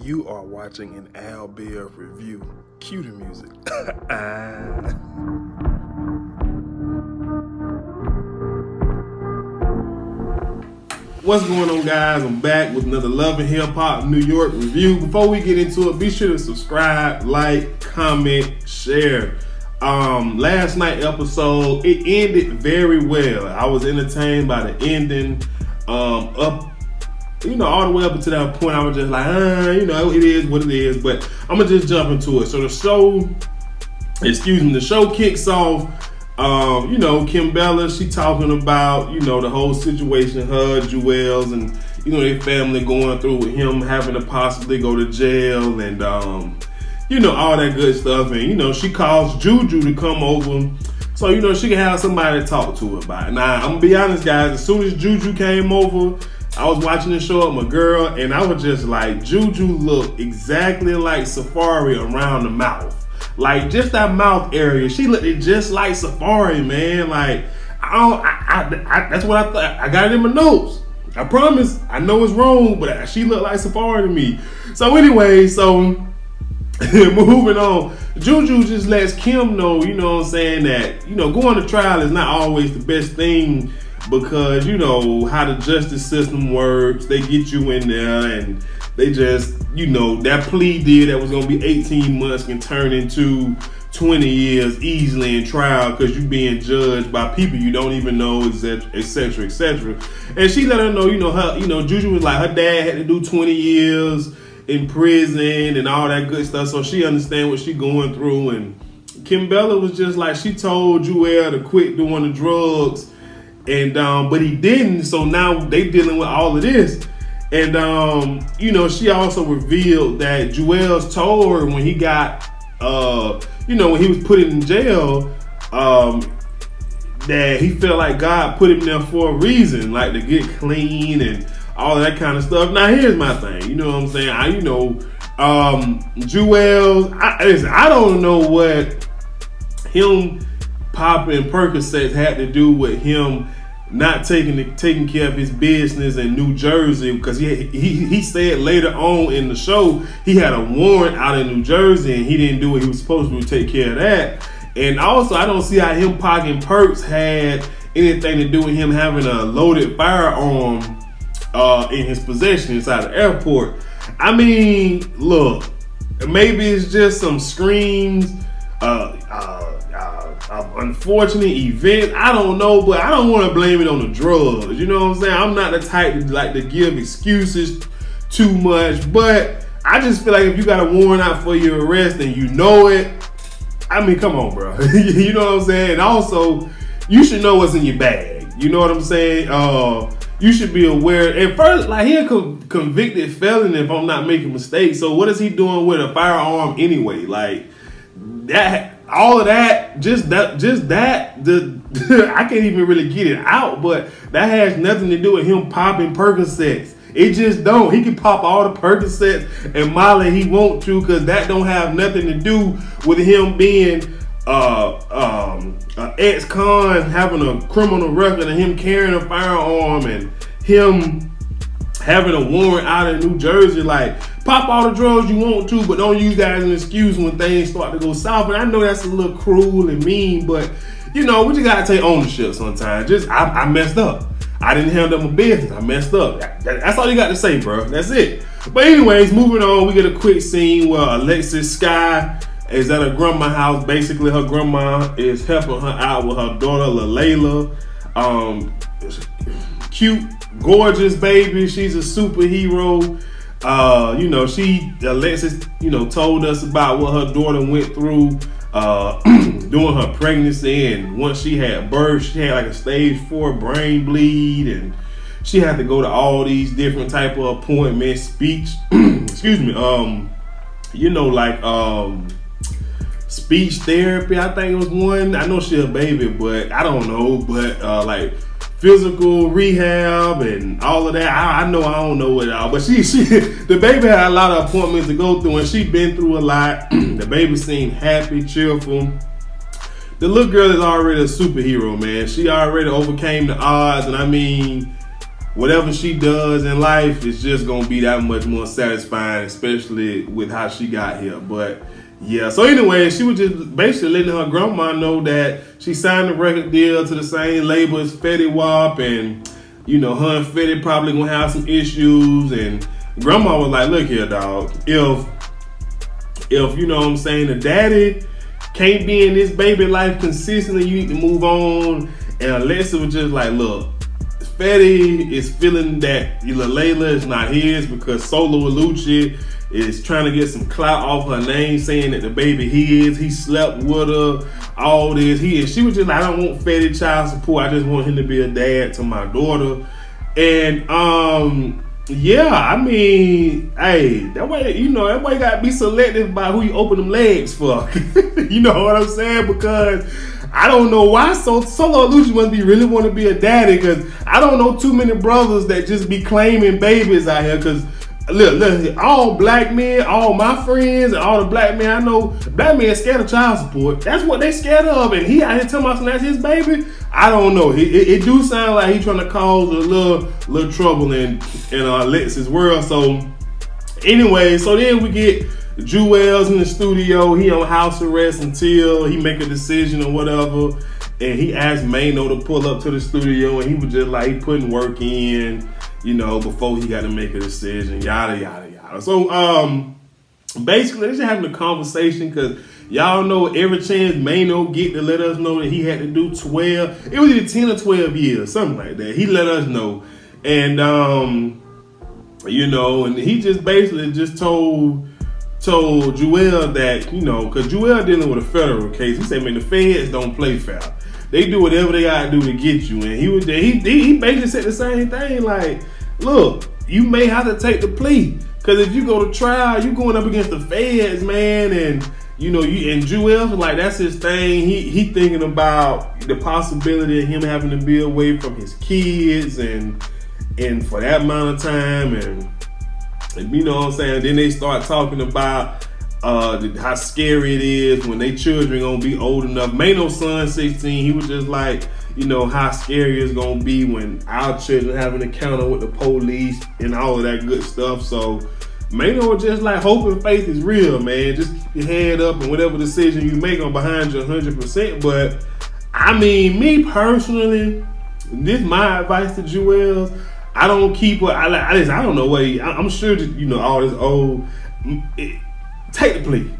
You are watching an Al Bear review. Cue the music. What's going on, guys? I'm back with another Love and Hip Hop New York review. Before we get into it, be sure to subscribe, like, comment, share. Last night episode, it ended very well. I was entertained by the ending. All the way up until that point, I was just like, it is what it is. But I'm gonna just jump into it. So the show kicks off. Kim Bella, she talking about, the whole situation, her, Jewels, and, their family going through with him having to possibly go to jail and, all that good stuff. And, she calls Juju to come over so, she can have somebody to talk to her about it. Now, I'm gonna be honest, guys, as soon as Juju came over, I was watching the show with my girl, and I was just like, Juju looked exactly like Safari around the mouth. Like, just that mouth area. She looked just like Safari, man. Like, that's what I thought. I got it in my notes. I promise. I know it's wrong, but she looked like Safari to me. So anyway, moving on. Juju just lets Kim know, that, going to trial is not always the best thing, because how the justice system works. They get you in there and they just, that plea deal that was gonna be 18 months can turn into 20 years easily in trial because you're being judged by people you don't even know, etc., etc. And she let her know, Juju was like, her dad had to do 20 years in prison and all that good stuff, so she understand what she going through. And Kim Bella was just like, she told Jewel to quit doing the drugs, and but he didn't, so now they dealing with all of this. And she also revealed that Jewels told her when he got when he was put in jail, that he felt like God put him there for a reason, like to get clean and all that kind of stuff. Now here's my thing, you know what I'm saying? Jewels, I don't know what him popping Percocets had to do with him not taking care of his business in New Jersey, because he said later on in the show he had a warrant out in New Jersey and he didn't do what he was supposed to take care of that. And also, I don't see how him popping perks had anything to do with him having a loaded firearm in his possession inside the airport. I mean, look, maybe it's just some screams, unfortunate event. I don't know, but I don't want to blame it on the drugs. You know what I'm saying? I'm not the type to give excuses too much, but I just feel like if you got a warrant out for your arrest and you know it, I mean, come on, bro. You know what I'm saying? And also, you should know what's in your bag. You know what I'm saying? You should be aware. And first, like, he a convicted felon if I'm not making mistakes. So what is he doing with a firearm anyway? Like, that, all of that, just that, I can't even really get it out, but that has nothing to do with him popping Percocets. It just don't. He can pop all the Percocets and Molly he want to, because that don't have nothing to do with him being an ex-con, having a criminal record, and him carrying a firearm, and him having a warrant out in New Jersey. Like, pop all the drugs you want to, but don't use that as an excuse when things start to go south. And I know that's a little cruel and mean, but we just gotta take ownership sometimes. I messed up. I didn't handle my business. I messed up. That's all you got to say, bro. That's it. But anyways, moving on, we get a quick scene where Alexis Sky is at her grandma's house. Basically, her grandma is helping her out with her daughter, Layla. Cute, gorgeous baby. She's a superhero. Alexis, told us about what her daughter went through during her pregnancy, and once she had birth, she had like a stage 4 brain bleed, and she had to go to all these different type of appointments, speech, excuse me, speech therapy, I think it was one. I know she's a baby, but I don't know, but like physical rehab and all of that. I don't know it all, but the baby had a lot of appointments to go through, and she been through a lot. The baby seemed happy, cheerful. The little girl is already a superhero, man. She already overcame the odds, and I mean, whatever she does in life is just gonna be that much more satisfying, especially with how she got here. But yeah, so anyway, she was just basically letting her grandma know that she signed a record deal to the same label as Fetty Wap, and you know, her and Fetty probably gonna have some issues. And grandma was like, look here, dog, if you know what I'm saying, the daddy can't be in this baby life consistently, you need to move on. And Alexa was just like, look, Fetty is feeling that Layla is not his because Solo Alucci is trying to get some clout off her name, saying that the baby he slept with her, all this. She was just like, I don't want Fetty child support. I just want him to be a dad to my daughter. And yeah, I mean, hey, that way, you know, that way you gotta be selective about who you open them legs for. You know what I'm saying? Because I don't know why Solo Alucci must be really want to be a daddy, because I don't know too many brothers that just be claiming babies out here. Because look, all black men, all my friends, and all the black men I know, black men scared of child support. That's what they scared of, and he out here telling us that's his baby. I don't know. It do sound like he trying to cause a little trouble in Alexa's world. So anyway, so then we get Jewel's in the studio. He on house arrest until he make a decision or whatever. And he asked Mano to pull up to the studio, and he was just like, he putting work in, you know, before he got to make a decision, yada, yada, yada. So, basically, they're just having a conversation because y'all know every chance Mano get to let us know that he had to do 12. It was either 10 or 12 years, something like that. He let us know. And, you know, and he just basically just told Jewel that, you know, because Jewel dealing with a federal case. He said, man, the feds don't play fair. They do whatever they gotta do to get you. And he basically said the same thing, like, look, you may have to take the plea. Because if you go to trial, you going up against the feds, man. And, you know, and Jewel, like, that's his thing. He thinking about the possibility of him having to be away from his kids and for that amount of time. And you know what I'm saying? Then they start talking about how scary it is when they children gonna be old enough. Mano's son 16, he was just like, you know, how scary it's gonna be when our children have an encounter with the police and all of that good stuff. So Mano was just like, hope and faith is real, man. Just keep your head up, and whatever decision you make, I'm behind you 100%. But I mean, me personally, this is my advice to Jewel. I don't keep what I don't know what I'm sure that, you know, all this old. Take the plea.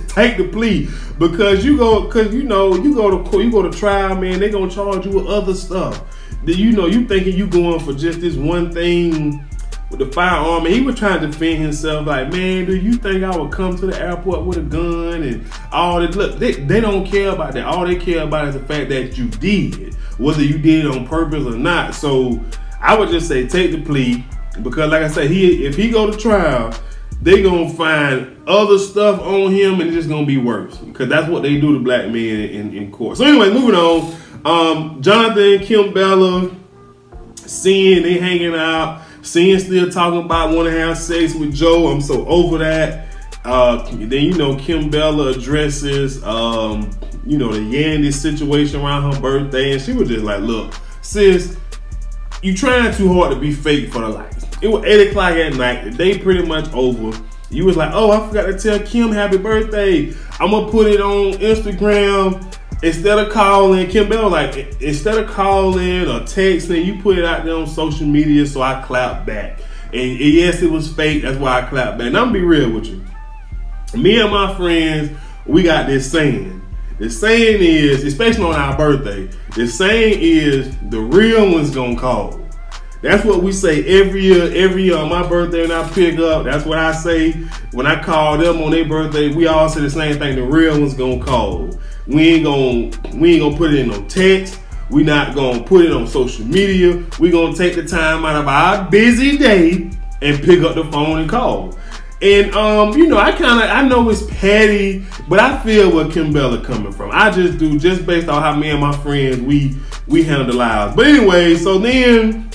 Take the plea, because you go to court, you go to trial, man. They gonna charge you with other stuff. You know, you thinking you going for just this one thing with the firearm, and he was trying to defend himself. Like, man, do you think I would come to the airport with a gun and all that? Look, they don't care about that. All they care about is the fact that you did, whether you did it on purpose or not. So I would just say take the plea, because like I said, if he go to trial, they gonna find other stuff on him, and it's just gonna be worse, because that's what they do to black men in court. So anyway, moving on. Jonathan and Kim Bella, seeing they hanging out, seeing still talking about want to have sex with Joe. I'm so over that. Then, you know, Kim Bella addresses you know, the Yandy situation around her birthday, and she was just like, look, sis, you trying too hard to be fake for the likes. It was 8 o'clock at night. The day pretty much over. You was like, oh, I forgot to tell Kim happy birthday. I'm going to put it on Instagram. Instead of calling, Kim Bell, like, instead of calling or texting, you put it out there on social media, so I clapped back. And yes, it was fake. That's why I clapped back. And I'm going to be real with you. Me and my friends, we got this saying. The saying is, especially on our birthday, the saying is, the real one's going to call. That's what we say every year on my birthday when I pick up. That's what I say when I call them on their birthday. We all say the same thing. The real one's gonna call. We ain't gonna put it in no text. We not gonna put it on social media. We gonna take the time out of our busy day and pick up the phone and call. And you know, I know it's petty, but I feel where Kim Bella coming from. I just do, just based on how me and my friends we handle lives. But anyway, so then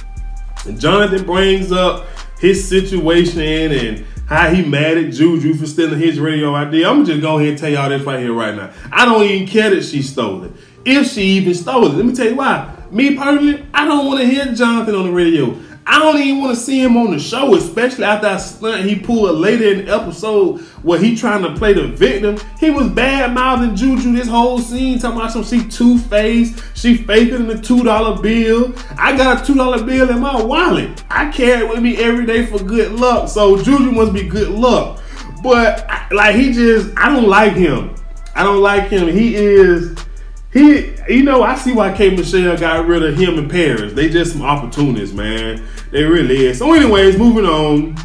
Jonathan brings up his situation and how he mad at Juju for stealing his radio idea. I'm just go ahead and tell y'all this right here, right now. I don't even care that she stole it. If she even stole it, let me tell you why. Me personally, I don't want to hear Jonathan on the radio. I don't even want to see him on the show, especially after that stunt he pulled later in the episode where he trying to play the victim. He was bad-mouthing Juju this whole scene, talking about some she two-faced, she faking the $2 bill. I got a $2 bill in my wallet. I carry it with me every day for good luck. So Juju must be good luck. But like I don't like him. I don't like him. I see why K. Michelle got rid of him in Paris. They just some opportunists, man. They really is. So anyways, moving on.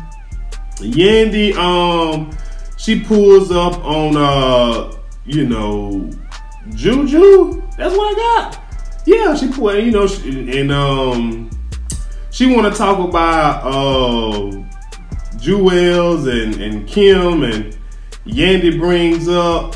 Yandy, she pulls up on, Juju. That's what I got. Yeah, she pulled, she want to talk about, Jewels and Kim, and Yandy brings up,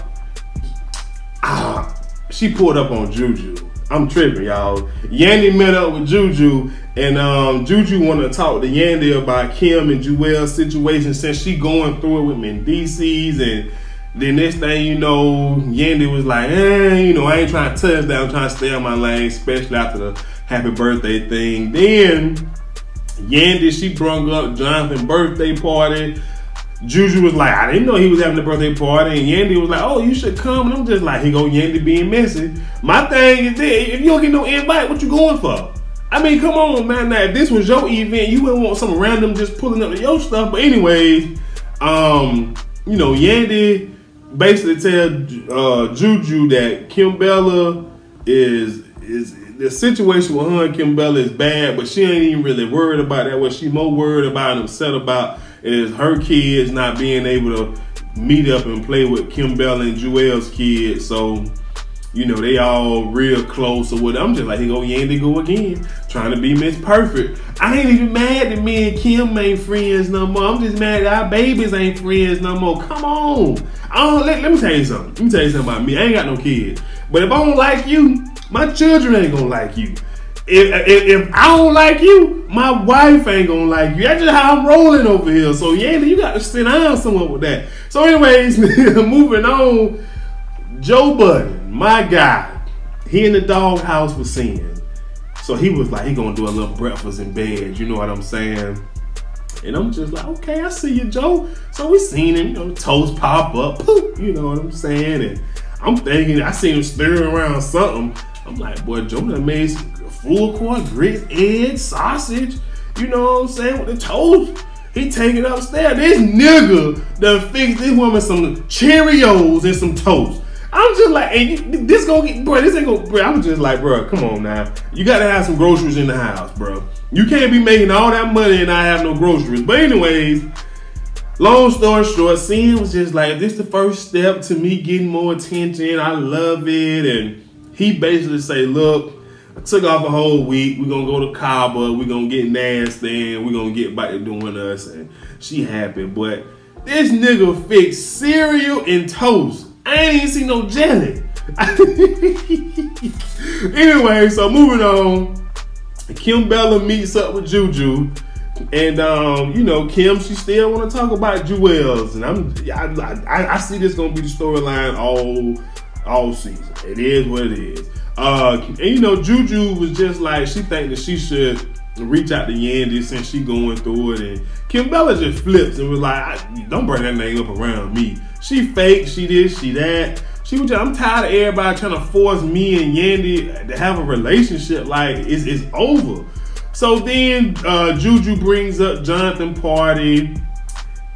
she pulled up on Juju. I'm tripping, y'all. Yandy met up with Juju, and Juju want to talk to Yandy about Kim and Jewel's situation since she going through it with Mendices. And the next thing you know, Yandy was like, I ain't trying to touch that. I'm trying to stay on my lane, especially after the happy birthday thing. Then Yandy, she brung up Jonathan's birthday party. Juju was like, I didn't know he was having a birthday party. And Yandy was like, oh, you should come. And I'm just like, here go Yandy being messy. My thing is this, if you don't get no invite, what you going for? I mean, come on, man. Now, if this was your event, you wouldn't want some random just pulling up to your stuff. But anyways, Yandy basically tell Juju that Kim Bella is the situation with her and Kim Bella is bad, but she ain't even really worried about that. What she more worried about and upset about is her kids not being able to meet up and play with Kim Bella and Jewel's kids. So, they all real close or whatever. I'm just like, here go Yandy go again, trying to be Miss Perfect. I ain't even mad that me and Kim ain't friends no more. I'm just mad that our babies ain't friends no more. Come on. Let me tell you something. Let me tell you something about me. I ain't got no kids. But if I don't like you, my children ain't gonna like you. If I don't like you, my wife ain't gonna like you. That's just how I'm rolling over here. So Yandy, you got to sit down somewhere with that. So anyways, moving on. Joe Budden, my guy, he in the doghouse was singing. So he was like, he gonna do a little breakfast in bed. You know what I'm saying? And I'm just like, okay, I see you, Joe. So we seen him, toes pop up, poof, you know what I'm saying? And I'm thinking, I seen him stirring around something. I'm like, boy, Joe done made full court grits, eggs, sausage, you know what I'm saying, with the toast. He take it upstairs. This nigga done fixed this woman some Cheerios and some toast. I'm just like, hey, this gonna get, bro, this ain't gonna, bro. I'm just like, bro, come on now. You gotta have some groceries in the house, bro. You can't be making all that money and not have no groceries. But anyways, long story short, Sin was just like, this the first step to me getting more attention. I love it. And he basically say, look, I took off a whole week. We're going to go to Cabo. We're going to get nasty. And we're going to get back to doing us. And she happy. But this nigga fixed cereal and toast. I ain't even see no jelly. Anyway, so moving on. Kim Bella meets up with Juju. And, Kim, she still want to talk about Jewels. And I see this going to be the storyline all season. It is what it is. Juju was just like, she think that she should reach out to Yandy since she going through it. And Kim Bella just flips and was like, don't bring that name up around me. She fake, she this, she that. She was just, I'm tired of everybody trying to force me and Yandy to have a relationship. Like, it's over. So then Juju brings up Jonathan party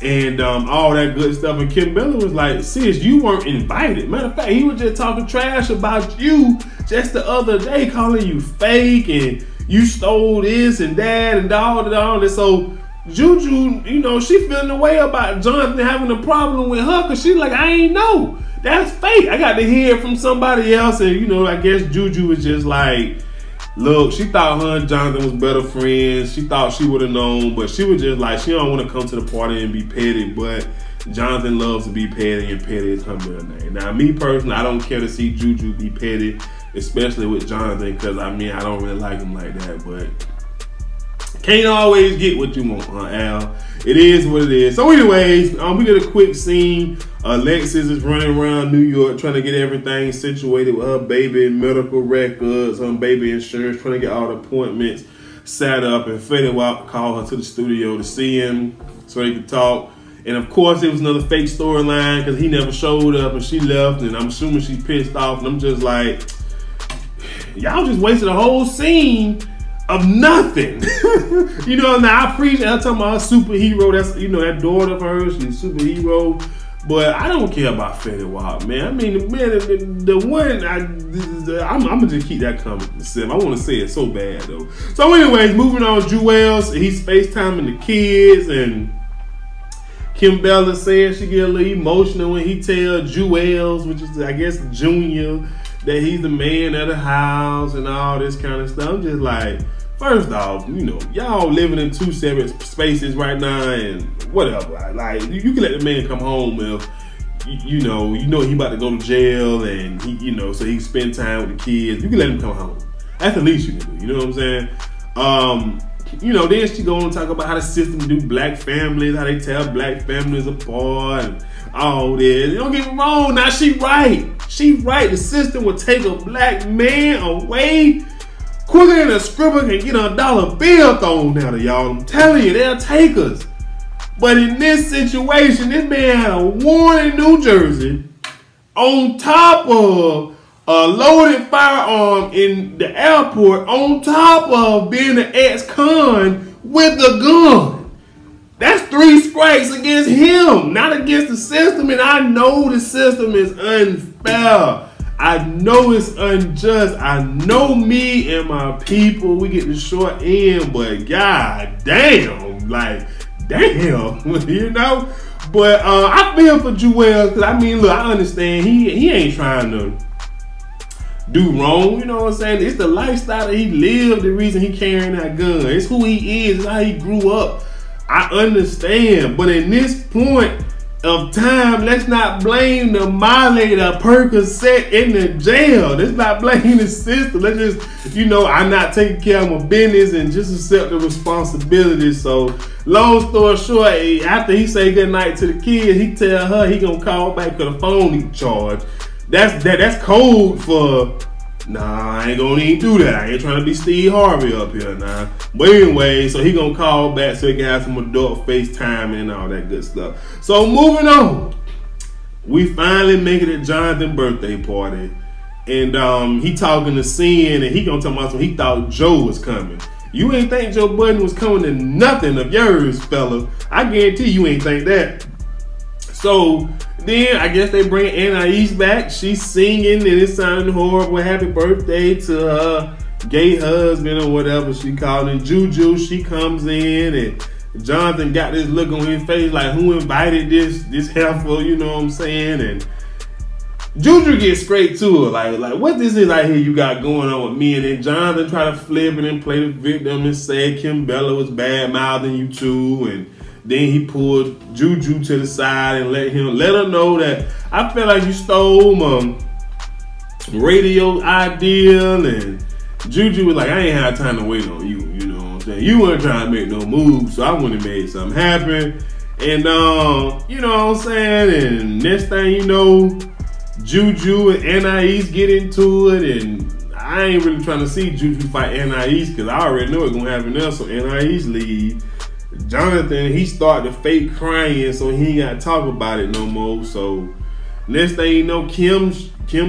and all that good stuff. And Kim Bella was like, sis, you weren't invited. Matter of fact, he was just talking trash about you just the other day, calling you fake and you stole this and that and all this. So Juju, she feeling the way about Jonathan having a problem with her because she's like, I ain't know. That's fake. I got to hear it from somebody else. And, I guess Juju was just like, look, she thought her and Jonathan was better friends. She thought she would have known, but she was just like, she don't want to come to the party and be petty, but Jonathan loves to be petty, and petty is her middle name. Now, me personally, I don't care to see Juju be petty, especially with Jonathan, because, I don't really like him like that, but Can't always get what you want, huh, Al? It is what it is. So anyways, we get a quick scene. Alexis is running around New York trying to get everything situated with her baby medical records, her baby insurance, trying to get all the appointments set up. And Fetty called her to the studio to see him so they could talk. And of course, it was another fake storyline because he never showed up and she left. And I'm assuming she's pissed off. And I'm just like, y'all just wasted a whole scene of nothing. You know, now I appreciate her talking about her superhero. That's, you know, that daughter of hers, she's a superhero. But I don't care about Fetty Wap, man. I mean, the one, I'm gonna just keep that coming. I want to say it so bad though. So anyways, moving on, Jewels, he's FaceTiming the kids, and Kim Bella says she get a little emotional when he tells Jewels, which is I guess Junior, that he's the man of the house and all this kind of stuff. I'm just like, first off, you know, y'all living in two separate spaces right now and whatever. Like, you can let the man come home if, you know he about to go to jail and he, you know, so he spend time with the kids. You can let him come home. That's the least you can do. You know what I'm saying? You know, then she go on and talk about how the system do black families, how they tear black families apart and all this. Don't get me wrong, now she right. She right. The system will take a black man away quicker than a scribble can get a dollar bill thrown out of y'all. I'm telling you, they'll take us. But in this situation, this man had a warrant in New Jersey on top of a loaded firearm in the airport, on top of being an ex-con with a gun. That's 3 strikes against him, not against the system. And I know the system is unfair. I know it's unjust. I know me and my people, we get the short end, but god damn, like, damn, you know? But I feel for Jewel, because I mean, look, I understand he ain't trying to do wrong, you know what I'm saying? It's the lifestyle that he lived, the reason he carrying that gun. It's who he is, it's how he grew up. I understand, but in this point of time, let's not blame the Molly, the Percocet in the jail. Let's not blame the system. Let's just, you know, I'm not taking care of my business and just accept the responsibility. So, long story short, after he say goodnight to the kids, he tell her he gonna call back to the phone he charged. That's code for, nah, I ain't gonna even do that. I ain't trying to be Steve Harvey up here now. But anyway, so he gonna call back so he can have some adult FaceTime and all that good stuff. So moving on, we finally make it at Jonathan's birthday party. And he talking to Sin, and he gonna tell me he thought Joe was coming. You ain't think Joe Budden was coming to nothing of yours, fella. I guarantee you ain't think that. So then I guess they bring Anais back. She's singing and it's sounding horrible. Happy birthday to her gay husband or whatever she called him. Juju, she comes in and Jonathan got this look on his face like, who invited this heifer, you know what I'm saying? And Juju gets straight to her, like what this is out here you got going on with me? And then Jonathan try to flip it and play the victim and say Kim Bella was bad mouthing you too, and then he pulled Juju to the side and let her know that I feel like you stole my radio idea. And Juju was like, I ain't had time to wait on you, you know what I'm saying? You weren't trying to make no moves, so I wouldn't have made something happen. And you know what I'm saying? And next thing you know, Juju and Anais get into it, and I ain't really trying to see Juju fight Anais because I already know it's gonna happen there, so Anais leave. Jonathan, he started to fake crying, so he ain't got to talk about it no more. So next thing you know, Kim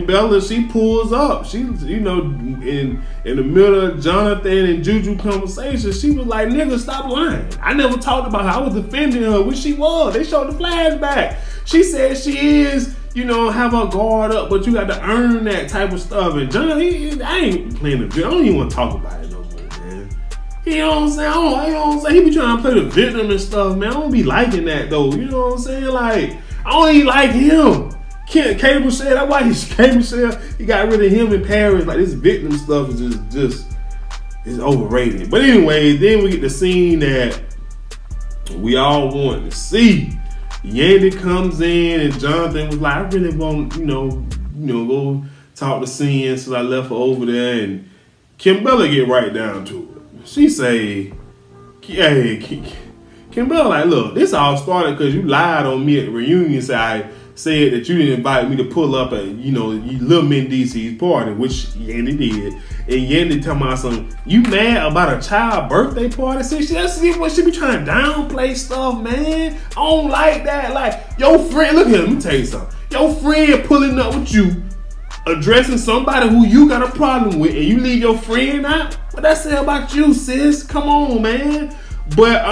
Bella, she pulls up. She, you know, in the middle of Jonathan and Juju conversation, she was like, nigga, stop lying. I never talked about her. I was defending her, which she was. They showed the flashback. She said she is, you know, have her guard up, but you got to earn that type of stuff. And John, I ain't playing the video. I don't even want to talk about it no more, man. You know what I'm saying? You know what I'm saying? He be trying to play the victim and stuff, man. I don't be liking that, though. You know what I'm saying? Like, I don't even like him. K. Michelle, that's why K. Michelle, he got rid of him in Paris. Like, this victim stuff is just is overrated. But anyway, then we get the scene that we all want to see. Yandy comes in and Jonathan was like, I really want, you know, go talk to Sin, so I left her over there. And Kim Bella get right down to it. She say, Kimbella like, look, this all started because you lied on me at the reunion side. Said that you didn't invite me to pull up at, Lil Min DC's party, which Yandy did. And Yandy talking about something, you mad about a child birthday party? See what she be trying to downplay stuff, man. I don't like that. Like, your friend, look here, let me tell you something. Your friend pulling up with you, addressing somebody who you got a problem with, and you leave your friend out? What that say about you, sis? Come on, man. But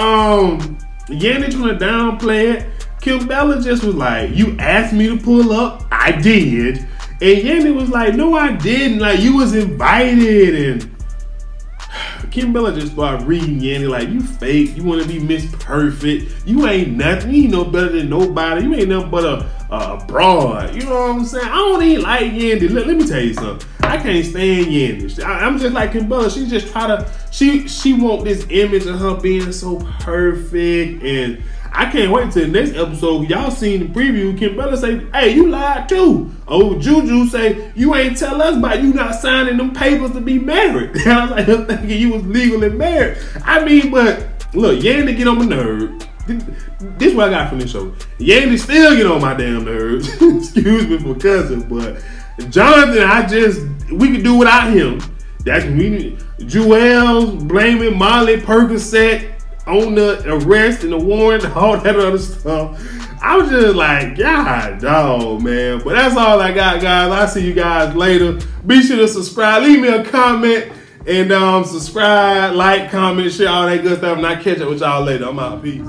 Yandy trying to downplay it. Kimbella just was like, you asked me to pull up, I did. And Yandy was like, no, I didn't. Like, you was invited. And Kimbella just started reading Yandy like, you fake. You want to be Miss Perfect. You ain't nothing. You ain't no better than nobody. You ain't nothing but a broad. You know what I'm saying? I don't even like Yandy. Let me tell you something. I can't stand Yandy. I'm just like Kimbella. She just try to, she want this image of her being so perfect. And I can't wait till the next episode. Y'all seen the preview. Kimbella say, hey, you lied too. Oh, Juju say, you ain't tell us about you not signing them papers to be married. And I was like, I'm thinking you was legally married. I mean, but look, Yandy get on my nerves. This is what I got from this show. Yandy still get on my damn nerves. Excuse me for cussing, but Jonathan, we could do without him. That's me. Jewel's blaming Molly Percocet on the arrest and the warrant and all that other stuff. I was just like, God, dog, man. But that's all I got, guys. I'll see you guys later. Be sure to subscribe. Leave me a comment and subscribe, like, comment, share, all that good stuff. And I'll catch up with y'all later. I'm out. Peace.